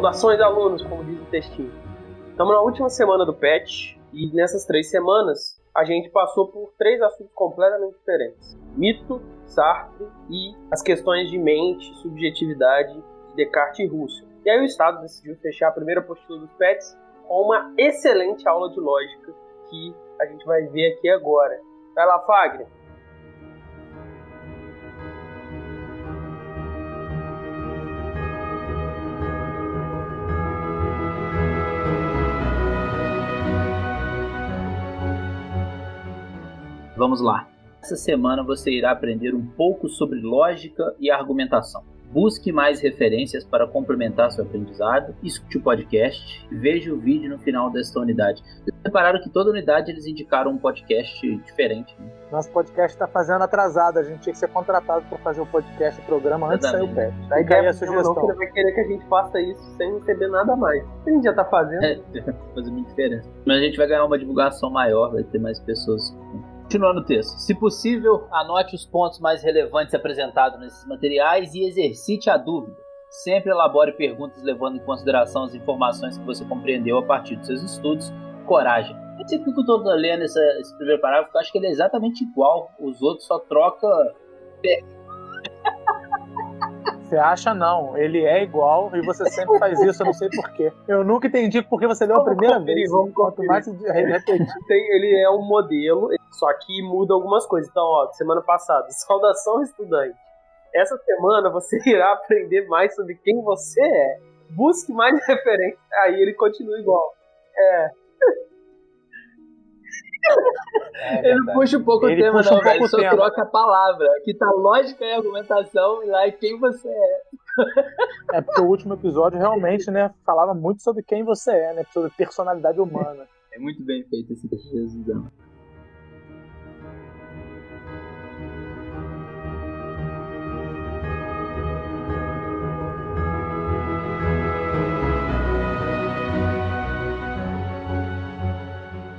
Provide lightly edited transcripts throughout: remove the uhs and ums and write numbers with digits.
Saudações, alunos, como diz o textinho. Estamos na última semana do PET e nessas 3 semanas a gente passou por 3 assuntos completamente diferentes. Mito, Sartre e as questões de mente, subjetividade de Descartes e Russell. E aí o Estado decidiu fechar a primeira apostila dos PETs com uma excelente aula de lógica que a gente vai ver aqui agora. Vai lá, Fagner. Vamos lá. Essa semana você irá aprender um pouco sobre lógica e argumentação. Busque mais referências para complementar seu aprendizado, escute o podcast e veja o vídeo no final desta unidade. Vocês repararam que toda unidade eles indicaram um podcast diferente, né? Nosso podcast está fazendo atrasado, a gente tinha que ser contratado para fazer o podcast, o programa antes de sair o PET. Daí caiu a sugestão. Ele vai querer que a gente faça isso sem receber nada mais. A gente já está fazendo. Faz muita diferença. Mas a gente vai ganhar uma divulgação maior, vai ter mais pessoas. Continuando o texto. Se possível, anote os pontos mais relevantes apresentados nesses materiais e exercite a dúvida. Sempre elabore perguntas levando em consideração as informações que você compreendeu a partir dos seus estudos. Coragem. Eu sei que eu estou lendo esse primeiro parágrafo, eu acho que ele é exatamente igual. Os outros só troca... Você acha não, ele é igual e você sempre faz isso, eu não sei porquê. Eu nunca entendi porque você leu a primeira vez. Quanto mais repetir. Ele é um modelo, só que muda algumas coisas. Então, ó, semana passada, saudação estudante. Essa semana você irá aprender mais sobre quem você é. Busque mais referência. Aí ele continua igual. Ele não puxa um pouco o tema, não, velho. Ele só troca a palavra. Aqui tá lógica e argumentação, e lá é quem você é. É porque o último episódio realmente, né, falava muito sobre quem você é, né? Sobre personalidade humana. É muito bem feito esse resumão.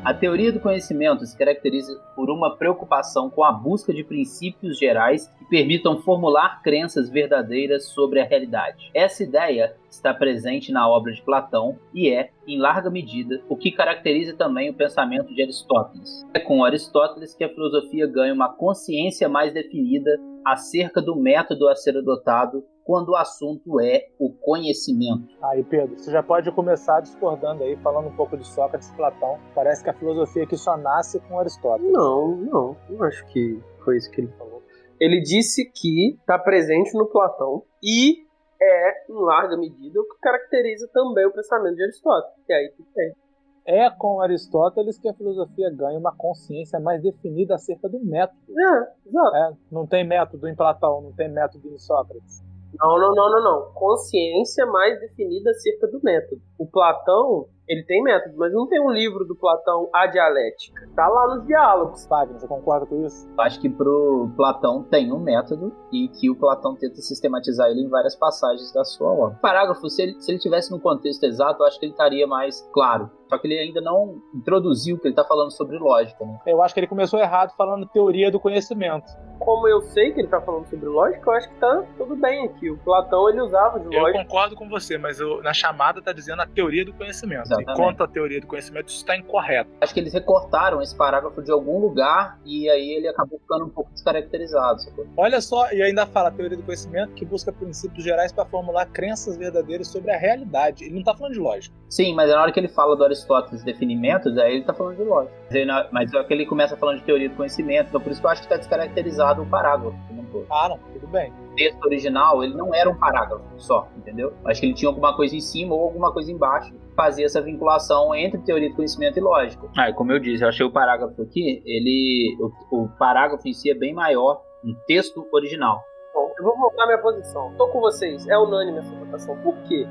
A teoria do conhecimento se caracteriza por uma preocupação com a busca de princípios gerais que permitam formular crenças verdadeiras sobre a realidade. Essa ideia está presente na obra de Platão e é, em larga medida, o que caracteriza também o pensamento de Aristóteles. É com Aristóteles que a filosofia ganha uma consciência mais definida acerca do método a ser adotado quando o assunto é o conhecimento. Aí, Pedro, você já pode começar discordando aí, falando um pouco de Sócrates e Platão. Parece que a filosofia aqui só nasce com Aristóteles. Não acho que foi isso que ele falou. Ele disse que está presente no Platão e é, em larga medida, o que caracteriza também o pensamento de Aristóteles. E aí tudo bem. É com Aristóteles que a filosofia ganha uma consciência mais definida acerca do método. Exato. Não tem método em Platão, não tem método em Sócrates. Não. Consciência mais definida acerca do método. O Platão, ele tem método, mas não tem um livro do Platão, A Dialética. Tá lá nos diálogos. Wagner, você concorda com isso? Acho que pro Platão tem um método e que o Platão tenta sistematizar ele em várias passagens da sua obra. O parágrafo, se ele tivesse no contexto exato, eu acho que ele estaria mais claro. Só que ele ainda não introduziu o que ele está falando sobre lógica, né? Eu acho que ele começou errado falando teoria do conhecimento. Como eu sei que ele está falando sobre lógica, eu acho que tá tudo bem aqui. O Platão, ele usava de lógica. Eu concordo com você, mas na chamada está dizendo a teoria do conhecimento. Exatamente. E quanto à teoria do conhecimento, isso está incorreto. Acho que eles recortaram esse parágrafo de algum lugar e aí ele acabou ficando um pouco descaracterizado. Sabe? Olha só, e ainda fala a teoria do conhecimimento que busca princípios gerais para formular crenças verdadeiras sobre a realidade. Ele não está falando de lógica. Sim, mas na hora que ele fala do Aristóteles definir métodos, aí ele está falando de lógica. Mas na hora que ele começa falando de teoria do conhecimento, então por isso que eu acho que está descaracterizado o parágrafo. Não, tudo bem. O texto original, ele não era um parágrafo só, entendeu? Acho que ele tinha alguma coisa em cima ou alguma coisa embaixo. Fazia essa vinculação entre teoria do conhecimento e lógica. Como eu disse, eu achei o parágrafo aqui, o parágrafo em si é bem maior no texto original. Bom, eu vou voltar à minha posição. Estou com vocês, é unânime essa votação. Por quê?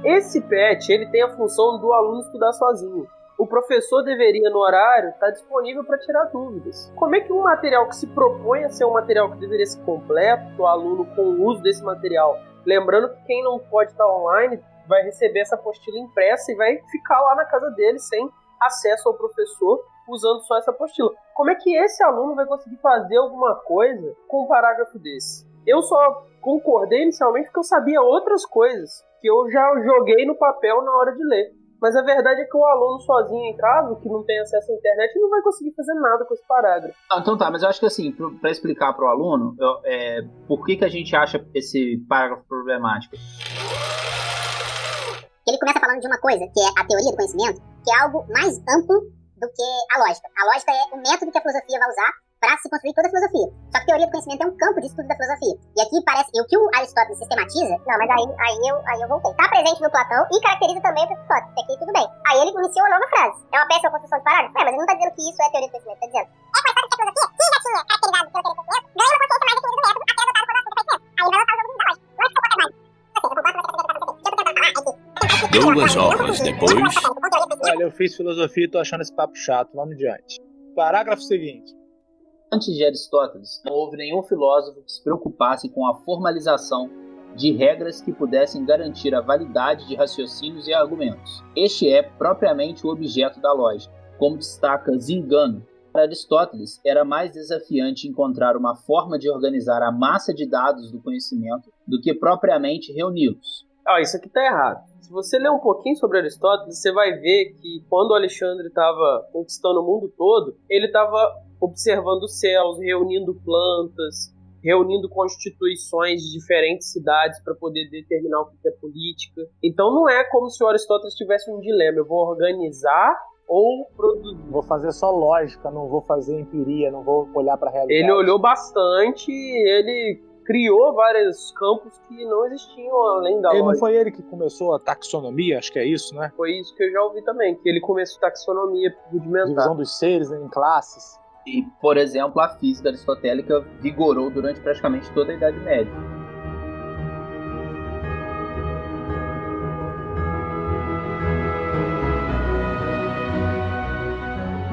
Esse PET, ele tem a função do aluno estudar sozinho. O professor deveria, no horário, estar disponível para tirar dúvidas. Como é que um material que se propõe a ser um material que deveria ser completo, o aluno com o uso desse material, lembrando que quem não pode estar online vai receber essa apostila impressa e vai ficar lá na casa dele sem acesso ao professor, usando só essa apostila. Como é que esse aluno vai conseguir fazer alguma coisa com um parágrafo desse? Eu só concordei inicialmente porque eu sabia outras coisas que eu já joguei no papel na hora de ler. Mas a verdade é que o aluno sozinho em casa, que não tem acesso à internet, não vai conseguir fazer nada com esse parágrafo. Então tá, mas eu acho que assim, para explicar para o aluno, por que a gente acha esse parágrafo problemático? Ele começa falando de uma coisa, que é a teoria do conhecimento, que é algo mais amplo do que a lógica. A lógica é o método que a filosofia vai usar para se construir toda a filosofia. Só que a teoria do conhecimento é um campo de estudo da filosofia. E aqui parece, e o que o Aristóteles sistematiza, não, mas aí eu voltei. Tá presente no Platão e caracteriza também o Aristóteles, que aqui tudo bem. Aí ele iniciou uma nova frase. É uma péssima construção de parágrafo? Mas ele não tá dizendo que isso é teoria do conhecimento, tá dizendo. É com a história da filosofia, que já tinha caracterizado pela teoria do conhecimento, ganha uma consciência mais definida do método a ser adotado pelo assunto do conhecimento. Aí vai lançar o jogo da lógica. Não é que você pode mais. Duas horas depois. Olha, eu fiz filosofia e tô achando esse papo chato. Vamos adiante. Parágrafo seguinte. Antes de Aristóteles, não houve nenhum filósofo que se preocupasse com a formalização de regras que pudessem garantir a validade de raciocínios e argumentos. Este é propriamente o objeto da lógica, como destaca Zingano. Para Aristóteles, era mais desafiante encontrar uma forma de organizar a massa de dados do conhecimento do que propriamente reuni-los. Isso aqui tá errado. Se você ler um pouquinho sobre Aristóteles, você vai ver que quando o Alexandre estava conquistando o mundo todo, ele estava observando os céus, reunindo plantas, reunindo constituições de diferentes cidades para poder determinar o que é política. Então não é como se o Aristóteles tivesse um dilema: eu vou organizar ou produzir. Vou fazer só lógica, não vou fazer empiria, não vou olhar para a realidade. Ele olhou bastante, ele criou vários campos que não existiam além da lógica. Não foi ele que começou a taxonomia? Acho que é isso, né? Foi isso que eu já ouvi também, que ele começou a taxonomia rudimentar. Divisão dos seres em classes. E, por exemplo, a física aristotélica vigorou durante praticamente toda a Idade Média.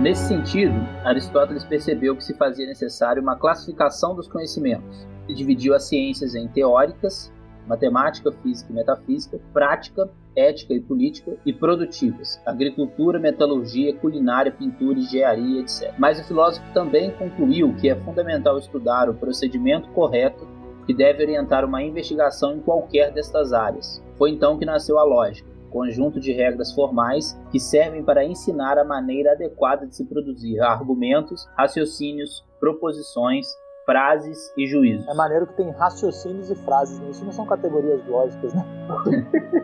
Nesse sentido, Aristóteles percebeu que se fazia necessário uma classificação dos conhecimentos e dividiu as ciências em teóricas, matemática, física e metafísica, prática, ética e política, e produtivas, agricultura, metalurgia, culinária, pintura, engenharia, etc. Mas o filósofo também concluiu que é fundamental estudar o procedimento correto que deve orientar uma investigação em qualquer destas áreas. Foi então que nasceu a lógica, conjunto de regras formais que servem para ensinar a maneira adequada de se produzir argumentos, raciocínios, proposições, frases e juízos. É maneiro que tem raciocínios e frases, isso não são categorias lógicas, né?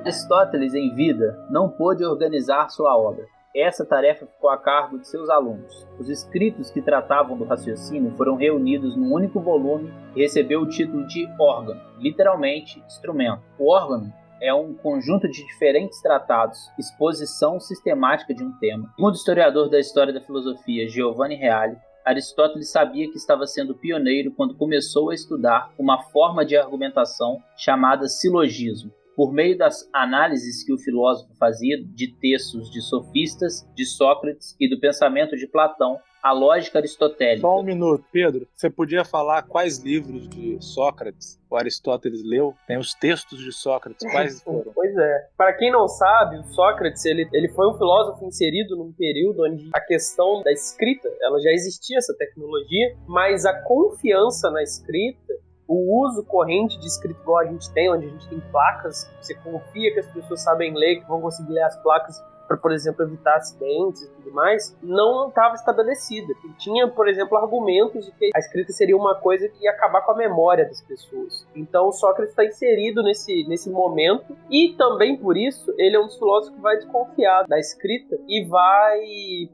Aristóteles, em vida, não pôde organizar sua obra. Essa tarefa ficou a cargo de seus alunos. Os escritos que tratavam do raciocínio foram reunidos num único volume e recebeu o título de órgano, literalmente instrumento. O órgano é um conjunto de diferentes tratados, exposição sistemática de um tema. Segundo o historiador da história da filosofia Giovanni Reale, Aristóteles sabia que estava sendo pioneiro quando começou a estudar uma forma de argumentação chamada silogismo. Por meio das análises que o filósofo fazia de textos de sofistas, de Sócrates e do pensamento de Platão, a lógica aristotélica. Só um minuto, Pedro. Você podia falar quais livros de Sócrates o Aristóteles leu? Tem os textos de Sócrates, quais foram? Pois é. Para quem não sabe, o Sócrates ele foi um filósofo inserido num período onde a questão da escrita, ela já existia essa tecnologia, mas a confiança na escrita, o uso corrente de escrita igual a gente tem, onde a gente tem placas, você confia que as pessoas sabem ler, que vão conseguir ler as placas para, por exemplo, evitar acidentes e tudo mais, não estava estabelecida. E tinha, por exemplo, argumentos de que a escrita seria uma coisa que ia acabar com a memória das pessoas. Então, Sócrates está inserido nesse momento, e também por isso ele é um dos filósofos que vai desconfiar da escrita e vai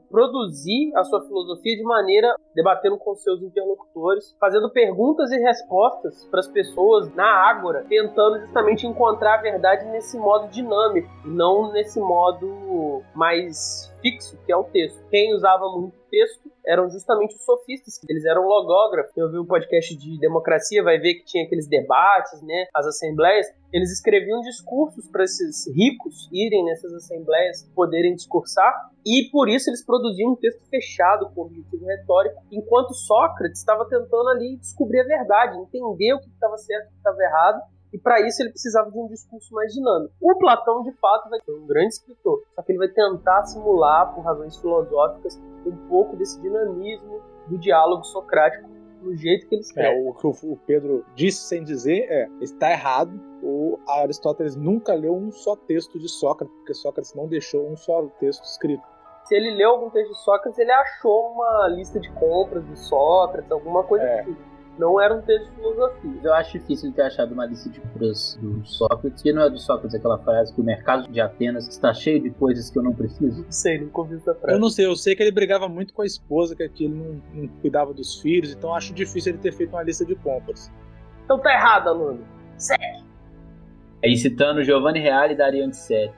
produzir a sua filosofia de maneira debatendo com seus interlocutores, fazendo perguntas e respostas para as pessoas na ágora, tentando justamente encontrar a verdade nesse modo dinâmico, e não nesse modo mais fixo, que é o texto. Quem usava muito texto eram justamente os sofistas, eles eram logógrafos. Quem ouviu o podcast de democracia vai ver que tinha aqueles debates, né, as assembleias, eles escreviam discursos para esses ricos irem nessas assembleias, poderem discursar, e por isso eles produziam um texto fechado com objetivo retórico, enquanto Sócrates estava tentando ali descobrir a verdade, entender o que estava certo e o que estava errado, e para isso ele precisava de um discurso mais dinâmico. O Platão, de fato, vai ser um grande escritor, só que ele vai tentar simular, por razões filosóficas, um pouco desse dinamismo do diálogo socrático do jeito que ele escreve. O que o Pedro disse sem dizer está errado. O Aristóteles nunca leu um só texto de Sócrates, porque Sócrates não deixou um só texto escrito. Se ele leu algum texto de Sócrates, ele achou uma lista de compras de Sócrates, alguma coisa assim. Não era um texto de filosofia. Eu acho difícil ter achado uma lista de compras do Sócrates, que não é do Sócrates aquela frase que o mercado de Atenas está cheio de coisas que eu não preciso. Não sei, nunca ouvi essa frase. Eu não sei, eu sei que ele brigava muito com a esposa, que ele não cuidava dos filhos, então acho difícil ele ter feito uma lista de compras. Então tá errado, aluno. Segue. Aí, citando Giovanni Reale da Ariante Série,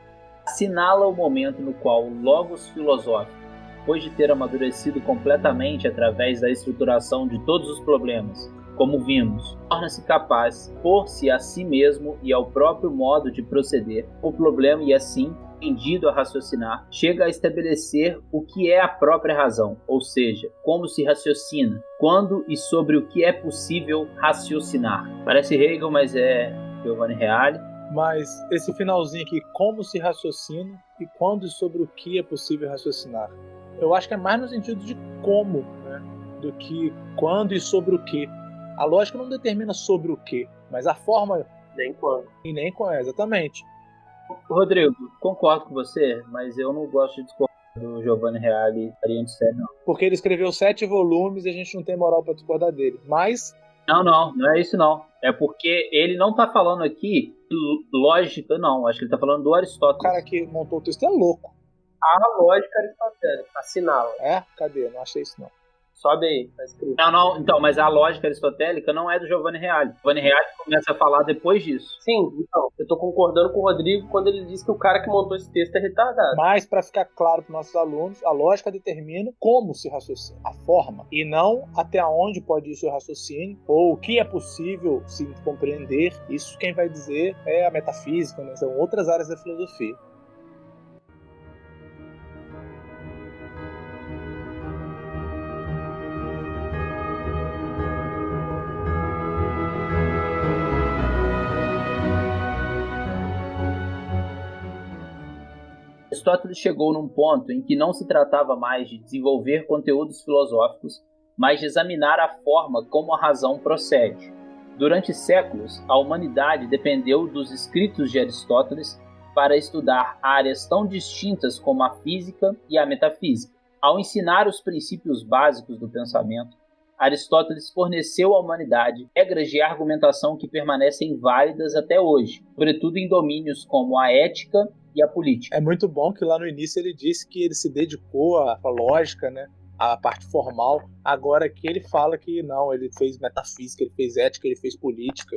assinala o momento no qual o logos filosófico, depois de ter amadurecido completamente através da estruturação de todos os problemas, como vimos, torna-se capaz, por-se a si mesmo e ao próprio modo de proceder, o problema e assim, tendido a raciocinar, chega a estabelecer o que é a própria razão, ou seja, como se raciocina, quando e sobre o que é possível raciocinar. Parece Hegel, mas é Giovanni Reale. Mas esse finalzinho aqui, como se raciocina e quando e sobre o que é possível raciocinar. Eu acho que é mais no sentido de como, né, do que quando e sobre o que. A lógica não determina sobre o que, mas a forma... Nem quando. E nem quando, exatamente. Rodrigo, concordo com você, mas eu não gosto de discordar do Giovanni Reale Ariante Série, não. Porque ele escreveu 7 volumes e a gente não tem moral para discordar dele. Mas... Não é isso não. É porque ele não tá falando aqui lógica, não. Acho que ele tá falando do Aristóteles. O cara que montou o texto é louco. A lógica aristotélica, assinala. Cadê? Não achei isso não. Sobe aí, tá escrito. Não, então, mas a lógica aristotélica não é do Giovanni Reale. O Giovanni Reale começa a falar depois disso. Sim, então, eu tô concordando com o Rodrigo quando ele diz que o cara que montou esse texto é retardado. Mas, para ficar claro para nossos alunos, a lógica determina como se raciocina, a forma, e não até onde pode ir o seu raciocínio, ou o que é possível se compreender. Isso quem vai dizer é a metafísica, né? São outras áreas da filosofia. Aristóteles chegou num ponto em que não se tratava mais de desenvolver conteúdos filosóficos, mas de examinar a forma como a razão procede. Durante séculos, a humanidade dependeu dos escritos de Aristóteles para estudar áreas tão distintas como a física e a metafísica. Ao ensinar os princípios básicos do pensamento, Aristóteles forneceu à humanidade regras de argumentação que permanecem válidas até hoje, sobretudo em domínios como a ética e a política. É muito bom que lá no início ele disse que ele se dedicou à lógica, né, à parte formal. Agora aqui ele fala que não, ele fez metafísica, ele fez ética, ele fez política.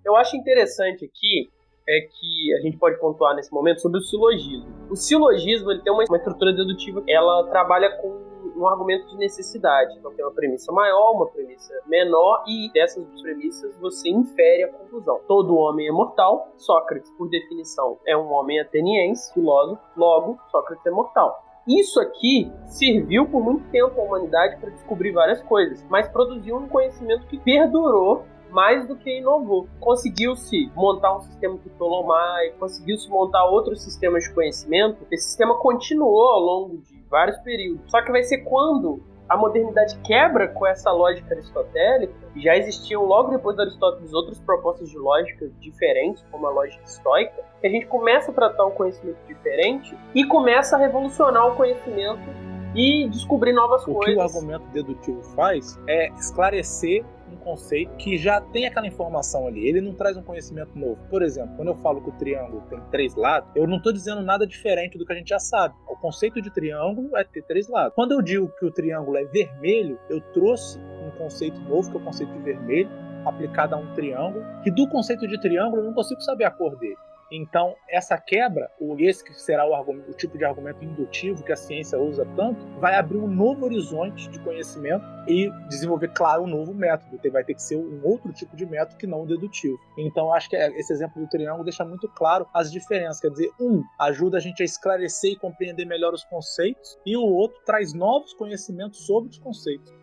Eu acho interessante aqui é que a gente pode pontuar nesse momento sobre o silogismo. O silogismo ele tem uma estrutura dedutiva, ela trabalha com um argumento de necessidade. Então tem uma premissa maior, uma premissa menor, e dessas duas premissas você infere a conclusão. Todo homem é mortal. Sócrates, por definição, é um homem ateniense, filósofo, logo Sócrates é mortal. Isso aqui serviu por muito tempo à humanidade para descobrir várias coisas, mas produziu um conhecimento que perdurou mais do que inovou. Conseguiu-se montar um sistema ptolomaico, conseguiu-se montar outros sistemas de conhecimento. Esse sistema continuou ao longo de vários períodos. Só que vai ser quando a modernidade quebra com essa lógica aristotélica, e já existiam logo depois de Aristóteles outras propostas de lógica diferentes, como a lógica estoica, que a gente começa a tratar um conhecimento diferente e começa a revolucionar o conhecimento e descobrir novas coisas. O que o argumento dedutivo faz é esclarecer um conceito que já tem aquela informação ali. Ele não traz um conhecimento novo. Por exemplo, quando eu falo que o triângulo tem 3 lados, eu não estou dizendo nada diferente do que a gente já sabe. O conceito de triângulo é ter 3 lados. Quando eu digo que o triângulo é vermelho, eu trouxe um conceito novo, que é o conceito de vermelho, aplicado a um triângulo, que do conceito de triângulo eu não consigo saber a cor dele. Então, essa quebra, esse que será o tipo de argumento indutivo que a ciência usa tanto, vai abrir um novo horizonte de conhecimento e desenvolver, claro, um novo método. Vai ter que ser um outro tipo de método que não o dedutivo. Então, acho que esse exemplo do triângulo deixa muito claro as diferenças. Quer dizer, ajuda a gente a esclarecer e compreender melhor os conceitos, e o outro traz novos conhecimentos sobre os conceitos.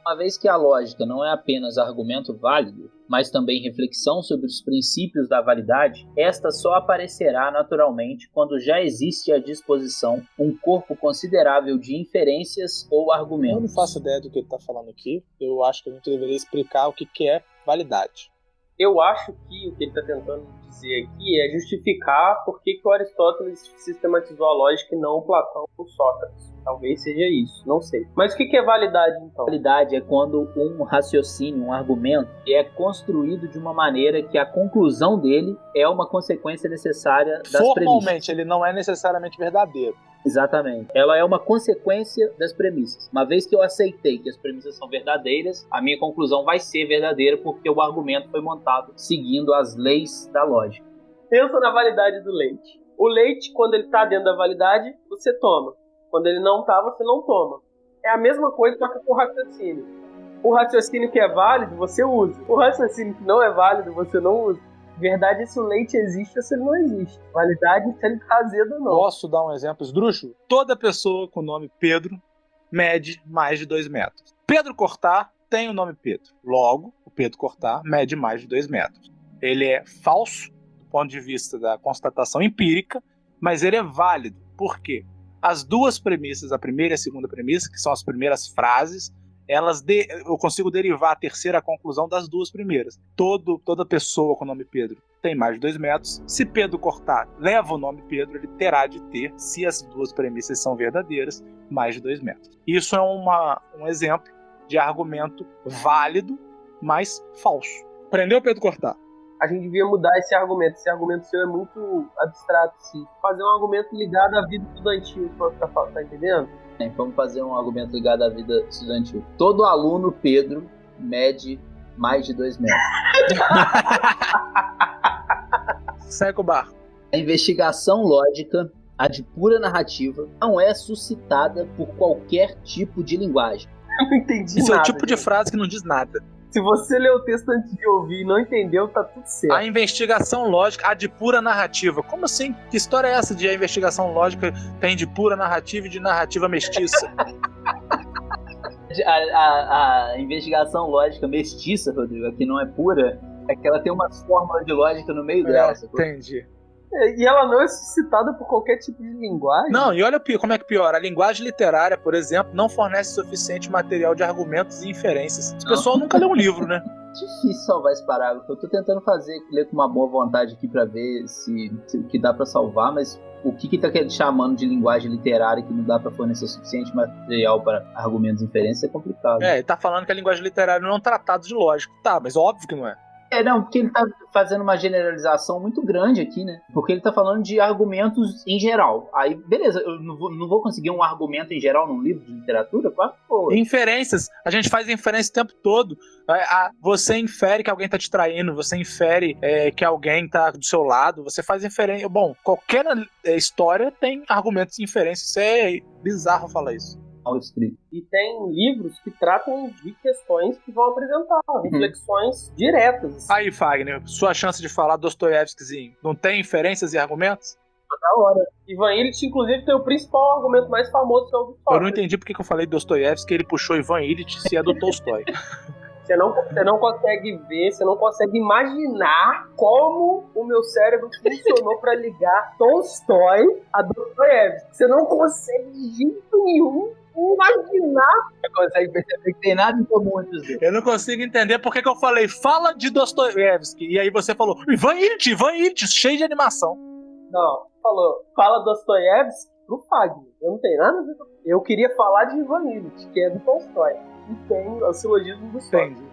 Uma vez que a lógica não é apenas argumento válido, mas também reflexão sobre os princípios da validade, esta só aparecerá naturalmente quando já existe à disposição um corpo considerável de inferências ou argumentos. Eu não faço ideia do que ele está falando aqui. Eu acho que a gente deveria explicar o que é validade. Eu acho que o que ele está tentando dizer aqui é justificar por que o Aristóteles sistematizou a lógica e não o Platão ou Sócrates. Talvez seja isso, não sei. Mas o que é validade, então? Validade é quando um raciocínio, um argumento, é construído de uma maneira que a conclusão dele é uma consequência necessária das premissas. Formalmente, ele não é necessariamente verdadeiro. Exatamente. Ela é uma consequência das premissas. Uma vez que eu aceitei que as premissas são verdadeiras, a minha conclusão vai ser verdadeira porque o argumento foi montado seguindo as leis da lógica. Pensa na validade do leite. O leite, quando ele está dentro da validade, você toma. Quando ele não está, você não toma. É a mesma coisa, só que com o raciocínio. O raciocínio que é válido, você usa. O raciocínio que não é válido, você não usa. Verdade é se o leite existe ou se ele não existe. Validade é se ele está azedo ou não. Posso dar um exemplo esdrúxulo? Toda pessoa com o nome Pedro mede mais de 2 metros. Pedro Cortá tem o nome Pedro. Logo, o Pedro Cortá mede mais de 2 metros. Ele é falso do ponto de vista da constatação empírica, mas ele é válido. Por quê? As duas premissas, a primeira e a segunda premissa, que são as primeiras frases, eu consigo derivar a terceira conclusão das duas primeiras. Toda pessoa com o nome Pedro tem mais de 2 metros. Se Pedro Cortá leva o nome Pedro, ele terá de ter, se as duas premissas são verdadeiras, mais de 2 metros. Isso é um exemplo de argumento válido, mas falso. Prendeu Pedro Cortá? A gente devia mudar esse argumento. Esse argumento seu é muito abstrato, sim. Fazer um argumento ligado à vida estudantil, tá entendendo? Vamos fazer um argumento ligado à vida estudantil. Todo aluno Pedro mede mais de 2 metros. Segue o barco. A investigação lógica, a de pura narrativa, não é suscitada por qualquer tipo de linguagem. Eu não entendi Isso nada. É o tipo de gente. frase que não diz nada. Se você leu o texto antes de ouvir e não entendeu, tá tudo certo. A investigação lógica, a de pura narrativa. Como assim? Que história é essa de a investigação lógica tem de pura narrativa e de narrativa mestiça? A investigação lógica mestiça, Rodrigo, que não é pura, é que ela tem umas fórmulas de lógica no meio dela. Entendi. E ela não é suscitada por qualquer tipo de linguagem? Não, e olha como é que piora. A linguagem literária, por exemplo, não fornece suficiente material de argumentos e inferências. O pessoal nunca lê um livro, né? Difícil salvar esse parágrafo. Eu tô tentando ler com uma boa vontade aqui pra ver se o que dá pra salvar, mas o que tá chamando de linguagem literária que não dá pra fornecer suficiente material para argumentos e inferências é complicado. Ele tá falando que a linguagem literária não é um tratado de lógica. Tá, mas óbvio que não é. Não, porque ele tá fazendo uma generalização muito grande aqui, né? Porque ele tá falando de argumentos em geral. Aí, beleza, eu não vou conseguir um argumento em geral num livro de literatura? Claro que for. Inferências. A gente faz inferência o tempo todo. Você infere que alguém tá te traindo, você infere que alguém tá do seu lado, você faz inferência. Bom, qualquer história tem argumentos de inferência. Isso é bizarro falar isso. Escrito. E tem livros que tratam de questões que vão apresentar reflexões diretas. Assim. Aí, Fagner, sua chance de falar Dostoiévskizinho, não tem inferências e argumentos? Da hora. Ivan Illich, inclusive, tem o principal argumento mais famoso que é o do Sócrates. Eu não entendi porque que eu falei Dostoiévski, ele puxou Ivan Illich se é do Tolstói. Você não consegue ver, você não consegue imaginar como o meu cérebro funcionou para ligar Tolstói a Dostoiévski. Você não consegue de jeito nenhum imaginar. Você consegue perceber que tem nada em comum entre os dois. Eu não consigo entender porque que eu falei fala de Dostoiévski e aí você falou Ivan Illich, cheio de animação. Não, fala Dostoiévski pro Fagner. Eu não tenho nada a ver com isso. Eu queria falar de Ivan Illich, que é do Tolstói. E tem o silogismo do Sócrates.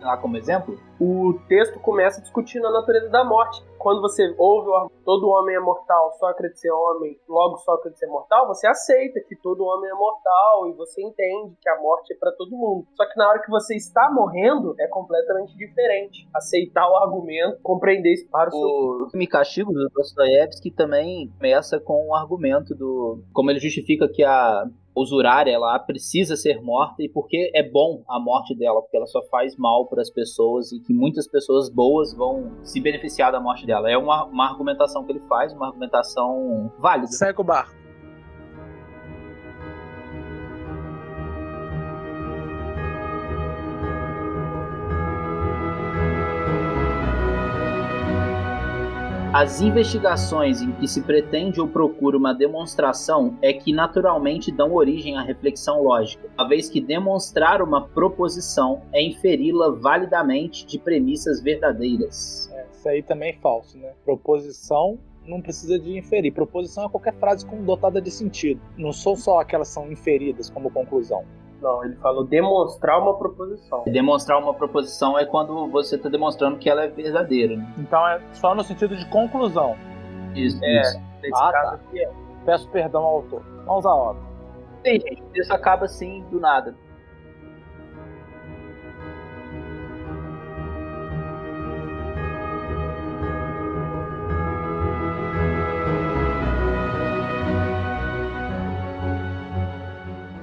Lá como exemplo? O texto começa discutindo a natureza da morte. Quando você ouve todo homem é mortal, Sócrates é homem, logo Sócrates é mortal, você aceita que todo homem é mortal e você entende que a morte é para todo mundo. Só que na hora que você está morrendo, é completamente diferente. Aceitar o argumento, compreender isso para o seu... O Me Castigo, do Dostoiévski, também começa com um argumento como ele justifica que a usurária, ela precisa ser morta e porque é bom a morte dela, porque ela só faz mal para as pessoas e que muitas pessoas boas vão se beneficiar da morte dela. É uma argumentação que ele faz, uma argumentação válida. Segue o barco. As investigações em que se pretende ou procura uma demonstração é que naturalmente dão origem à reflexão lógica, uma vez que demonstrar uma proposição é inferi-la validamente de premissas verdadeiras. Isso aí também é falso, né? Proposição não precisa de inferir. Proposição é qualquer frase dotada de sentido. Não são só aquelas que são inferidas como conclusão. Não, ele falou demonstrar uma proposição. Demonstrar uma proposição é quando você está demonstrando que ela é verdadeira, né? Então é só no sentido de conclusão. Isso. Nesse caso tá. aqui é. Peço perdão ao autor. Vamos à obra. Sim, gente, isso acaba assim do nada.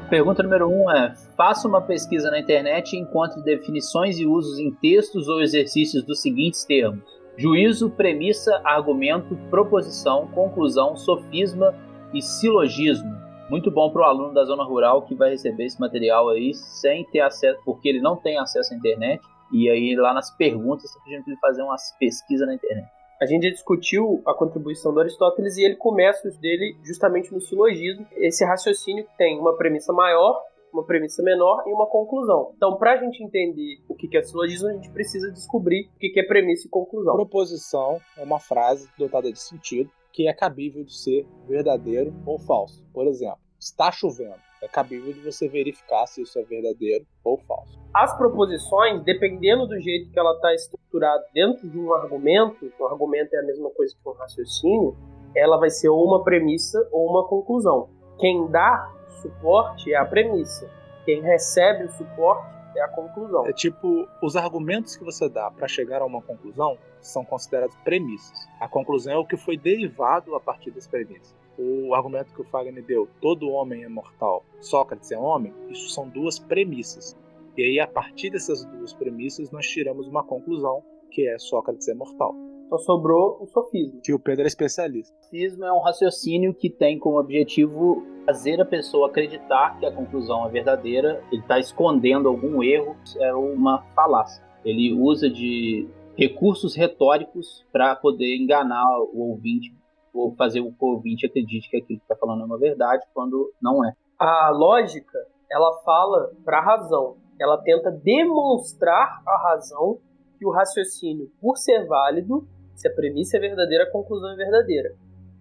Pergunta número 1 é: faça uma pesquisa na internet e encontre definições e usos em textos ou exercícios dos seguintes termos: juízo, premissa, argumento, proposição, conclusão, sofisma e silogismo. Muito bom para o aluno da zona rural que vai receber esse material aí sem ter acesso, porque ele não tem acesso à internet. E aí lá nas perguntas está pedindo para ele fazer umas pesquisas na internet. A gente já discutiu a contribuição do Aristóteles e ele começa os dele justamente no silogismo. Esse raciocínio que tem uma premissa maior, uma premissa menor e uma conclusão. Então, para a gente entender o que é silogismo, a gente precisa descobrir o que é premissa e conclusão. Proposição é uma frase dotada de sentido que é cabível de ser verdadeiro ou falso. Por exemplo, está chovendo. É cabível de você verificar se isso é verdadeiro ou falso. As proposições, dependendo do jeito que ela está estruturada dentro de um argumento é a mesma coisa que um raciocínio, ela vai ser ou uma premissa ou uma conclusão. Quem dá suporte é a premissa. Quem recebe o suporte é a conclusão. É tipo, os argumentos que você dá para chegar a uma conclusão são considerados premissas. A conclusão é o que foi derivado a partir das premissas. O argumento que o Fagner deu, todo homem é mortal, Sócrates é homem, isso são duas premissas. E aí, a partir dessas duas premissas, nós tiramos uma conclusão, que é Sócrates é mortal. Só sobrou o sofismo. Que o Pedro é especialista. O sofismo é um raciocínio que tem como objetivo fazer a pessoa acreditar que a conclusão é verdadeira, ele está escondendo algum erro, é uma falácia. Ele usa de recursos retóricos para poder enganar o ouvinte, ou fazer o ouvinte acredite que aquilo que está falando é uma verdade, quando não é. A lógica, ela fala para a razão. Ela tenta demonstrar a razão que o raciocínio, por ser válido, se a premissa é verdadeira, a conclusão é verdadeira.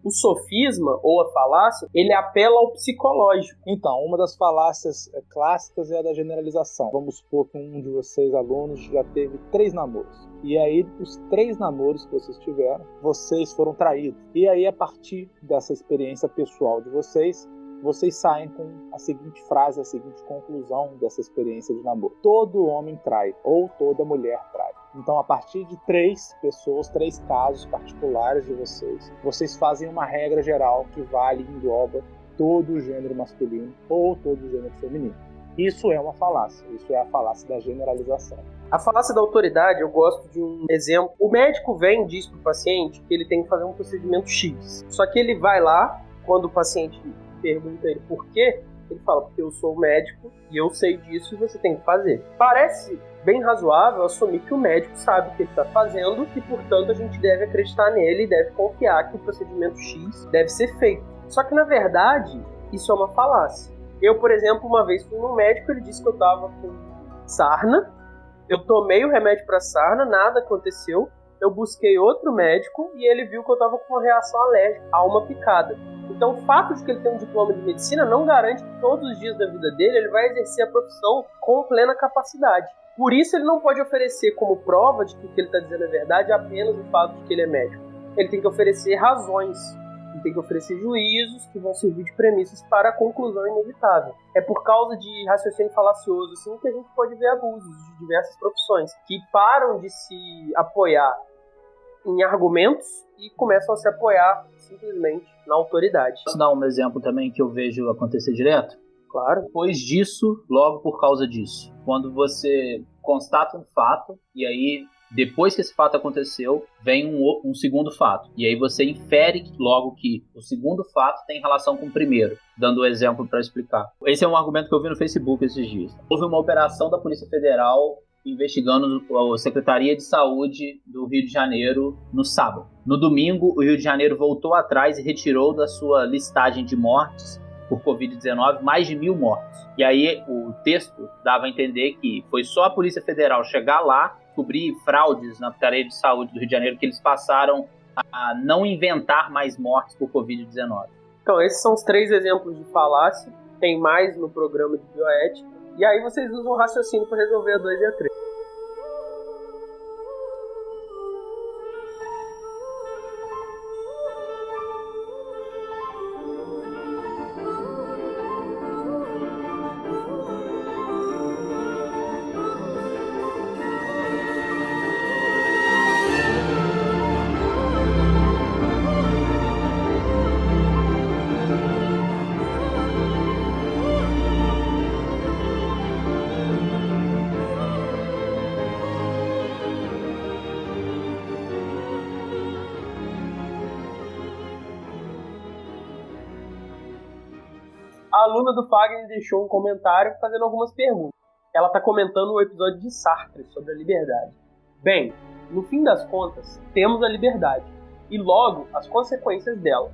O sofisma, ou a falácia, ele apela ao psicológico. Então, uma das falácias clássicas é a da generalização. Vamos supor que um de vocês, alunos, já teve 3 namoros. E aí, os 3 namoros que vocês tiveram, vocês foram traídos. E aí, a partir dessa experiência pessoal de vocês saem com a seguinte frase, a seguinte conclusão dessa experiência de namoro: todo homem trai, ou toda mulher trai. Então, a partir de 3 pessoas, 3 casos particulares de vocês fazem uma regra geral que vale e engloba todo o gênero masculino ou todo o gênero feminino. Isso é uma falácia, isso é a falácia da generalização. A falácia da autoridade, eu gosto de um exemplo. O médico vem e diz para o paciente que ele tem que fazer um procedimento X. Só que ele vai lá, quando o paciente pergunta ele por quê, ele fala: porque eu sou médico e eu sei disso e você tem que fazer. Parece bem razoável assumir que o médico sabe o que ele está fazendo e, portanto, a gente deve acreditar nele e deve confiar que o procedimento X deve ser feito. Só que, na verdade, isso é uma falácia. Eu, por exemplo, uma vez fui num médico, ele disse que eu estava com sarna, eu tomei o remédio para sarna, nada aconteceu, eu busquei outro médico e ele viu que eu estava com uma reação alérgica a uma picada. Então, o fato de que ele tem um diploma de medicina não garante que todos os dias da vida dele ele vai exercer a profissão com plena capacidade. Por isso, ele não pode oferecer como prova de que o que ele está dizendo é verdade apenas o fato de que ele é médico. Ele tem que oferecer razões, ele tem que oferecer juízos que vão servir de premissas para a conclusão inevitável. É por causa de raciocínio falacioso assim, que a gente pode ver abusos de diversas profissões que param de se apoiar em argumentos e começam a se apoiar simplesmente na autoridade. Posso dar um exemplo também que eu vejo acontecer direto? Claro. Depois disso, logo por causa disso. Quando você constata um fato, e aí, depois que esse fato aconteceu, vem um segundo fato. E aí você infere logo que o segundo fato tem relação com o primeiro. Dando um exemplo para explicar. Esse é um argumento que eu vi no Facebook esses dias. Houve uma operação da Polícia Federal investigando a Secretaria de Saúde do Rio de Janeiro no sábado. No domingo, o Rio de Janeiro voltou atrás e retirou da sua listagem de mortes por Covid-19 mais de 1.000 mortos. E aí o texto dava a entender que foi só a Polícia Federal chegar lá, descobrir fraudes na Secretaria de Saúde do Rio de Janeiro, que eles passaram a não inventar mais mortes por Covid-19. Então, esses são os 3 exemplos de falácia. Tem mais no programa de bioética. E aí vocês usam o raciocínio para resolver a 2 e a 3. A aluna do Fagner deixou um comentário fazendo algumas perguntas. Ela está comentando o episódio de Sartre sobre a liberdade. Bem, no fim das contas, temos a liberdade. E logo, as consequências dela.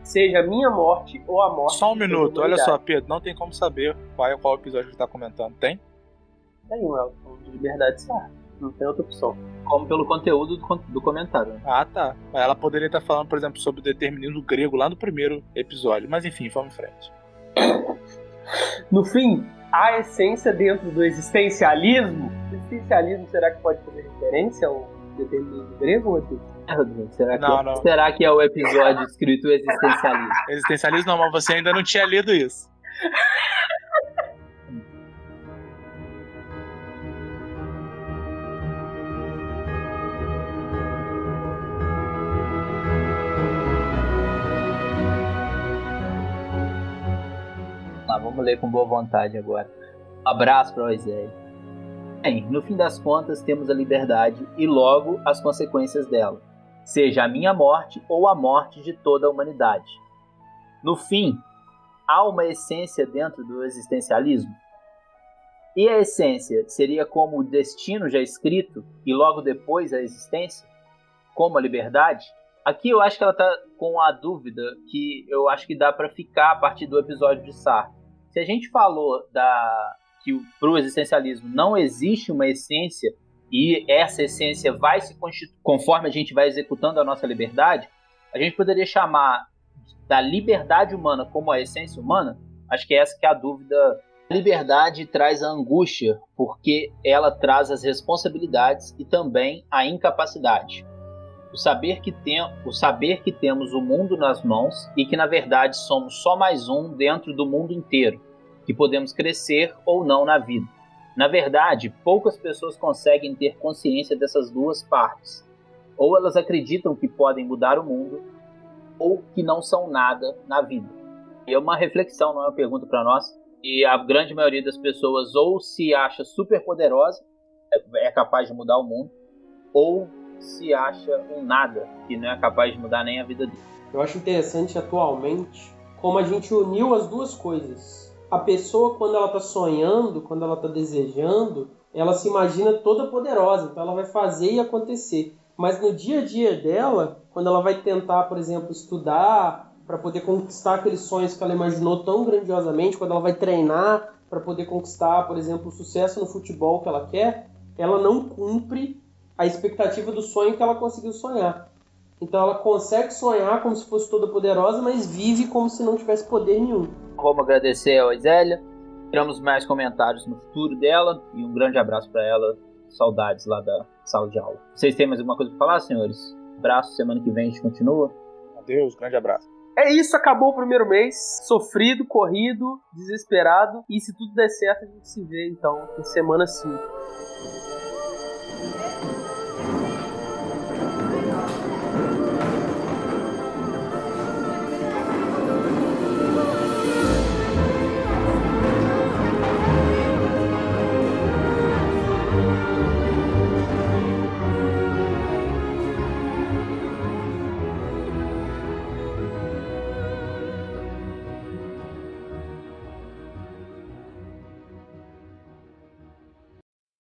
Seja a minha morte ou a morte... Só um minuto, olha só, Pedro. Não tem como saber qual episódio que está comentando. Tem? Tem, ela falando de liberdade de Sartre. Não tem outra opção. Como pelo conteúdo do comentário. Né? Ah, tá. Ela poderia estar falando, por exemplo, sobre o determinismo grego lá no primeiro episódio. Mas enfim, vamos em frente. No fim, a essência dentro do existencialismo. Existencialismo, será que pode fazer referência ao determinismo grego, Rodrigo? Será que é o episódio escrito existencialismo? Existencialismo não, mas você ainda não tinha lido isso. Vamos ler com boa vontade agora. Um abraço para o Oséio. Bem, no fim das contas, temos a liberdade e logo as consequências dela. Seja a minha morte ou a morte de toda a humanidade. No fim, há uma essência dentro do existencialismo. E a essência seria como o destino já escrito e logo depois a existência? Como a liberdade? Aqui eu acho que ela está com a dúvida que eu acho que dá para ficar a partir do episódio de Sartre. Se a gente falou que para o existencialismo não existe uma essência e essa essência vai se constituir conforme a gente vai executando a nossa liberdade, a gente poderia chamar da liberdade humana como a essência humana? Acho que essa que é a dúvida. A liberdade traz a angústia porque ela traz as responsabilidades e também a incapacidade. O saber que temos o mundo nas mãos e que, na verdade, somos só mais um dentro do mundo inteiro, que podemos crescer ou não na vida. Na verdade, poucas pessoas conseguem ter consciência dessas duas partes. Ou elas acreditam que podem mudar o mundo, ou que não são nada na vida. E é uma reflexão, não é uma pergunta para nós. E a grande maioria das pessoas ou se acha super poderosa, é capaz de mudar o mundo, ou se acha um nada, que não é capaz de mudar nem a vida dele. Eu acho interessante atualmente como a gente uniu as duas coisas. A pessoa, quando ela está sonhando, quando ela está desejando, ela se imagina toda poderosa, então ela vai fazer e acontecer. Mas no dia a dia dela, quando ela vai tentar, por exemplo, estudar para poder conquistar aqueles sonhos que ela imaginou tão grandiosamente, quando ela vai treinar para poder conquistar, por exemplo, o sucesso no futebol que ela quer, ela não cumpre a expectativa do sonho que ela conseguiu sonhar. Então ela consegue sonhar como se fosse toda poderosa, mas vive como se não tivesse poder nenhum. Vamos agradecer a Osélia. Teremos mais comentários no futuro dela. E um grande abraço para ela. Saudades lá da sala de aula. Vocês têm mais alguma coisa para falar, senhores? Abraço, semana que vem a gente continua. Adeus, grande abraço. É isso, acabou o primeiro mês. Sofrido, corrido, desesperado. E se tudo der certo, a gente se vê então na semana 5.